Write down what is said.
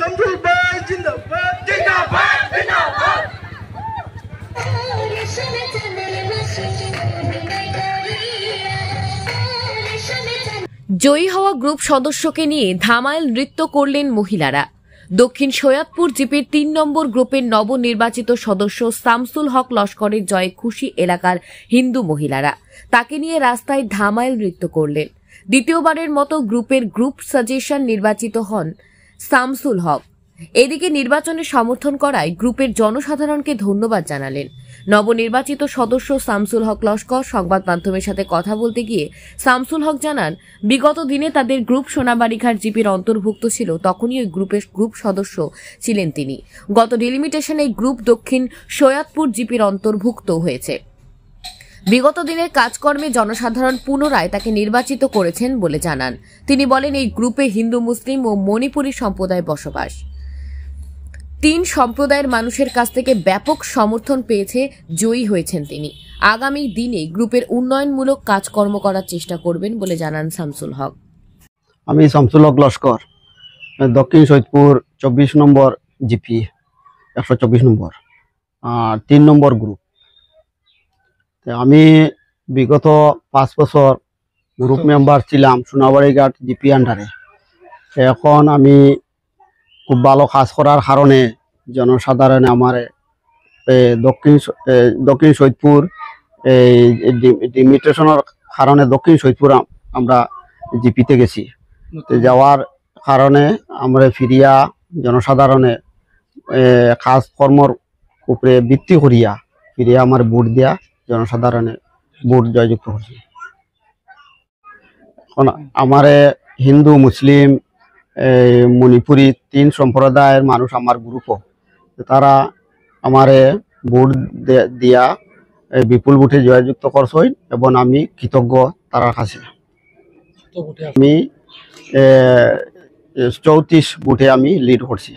শামসুল ভাই জিন্দাবাদ জিন্দাবাদ জিন্দাবাদ। জয়ী হওয়া গ্রুপ সদস্যকে নিয়ে ধামাইল নৃত্য করলেন মহিলারা। দক্ষিণ সৈয়দপুর জিপির ৩ নম্বর গ্রুপের নবনির্বাচিত সদস্য শামসুল হক লস্করের জয়ে খুশি এলাকার হিন্দু মহিলারা। তাকে নিয়ে রাস্তায় ধামাইল নৃত্য করলেন। দ্বিতীয়বারের মতো গ্রুপের গ্রুপ সাজেশন নির্বাচিত হন শামসুল হক। এদিকে নির্বাচনে সমর্থন করায় গ্রুপের জনসাধারণকে ধন্যবাদ জানালেন। নবনির্বাচিত সদস্য শামসুল হক লস্কর সংবাদ মাধ্যমের সাথে কথা বলতে গিয়ে শামসুল হক জানান, বিগত দিনে তাদের গ্রুপ সোনাবাড়িঘাট জিপির অন্তর্ভুক্ত ছিল, তখনই ওই গ্রুপের গ্রুপ সদস্য ছিলেন তিনি। গত ডিলিমিটেশনে গ্রুপ দক্ষিণ সৈয়দপুর জিপির অন্তর্ভুক্ত হয়েছে। বিগত দিনের কাজকর্মে জনসাধারণ পুনরায় তাকে নির্বাচিত করেছেন বলে জানান তিনি। বলেন, এই গ্রুপে হিন্দু, মুসলিম ও মণিপুরী সম্প্রদায় বসবাস। ৩ সম্প্রদায়ের মানুষের কাছ থেকে ব্যাপক সমর্থন পেয়েছে, জয়ী হয়েছেন তিনি। আগামী দিনে গ্রুপের উন্নয়নমূলক কাজকর্ম করার চেষ্টা করবেন বলে জানান শামসুল হক। আমি শামসুল হক লস্কর, দক্ষিণ সৈয়দপুর 24 নম্বর জিপি, 124 নম্বর 3 নম্বর গ্রুপ। আমি বিগত 5 বছর গ্রুপ মেম্বার ছিলাম সোনাবাড়িঘাট জিপি আন্ডারে। এখন আমি খুব ভালো কাজ করার কারণে জনসাধারণে আমার দক্ষিণ সৈয়দপুর ডিমিটেশনের কারণে দক্ষিণ সৈয়দপুর আমরা জিপিতে গেছি। যাওয়ার কারণে আমরা ফিরিয়া জনসাধারণে কাজকর্মর উপরে ভিত্তি করিয়া ফিরিয়া আমার ভোট দিয়া জনসাধারণে ভোট জয়যুক্ত করছি। এখন আমার হিন্দু, মুসলিম, মণিপুরী 3 সম্প্রদায়ের মানুষ আমার গ্রুপও, তারা আমারে ভোট দিয়া বিপুল ভোটে জয়যুক্ত করছেন এবং আমি কৃতজ্ঞ তার কাছে। আমি 34 ভোটে আমি লিড করছি।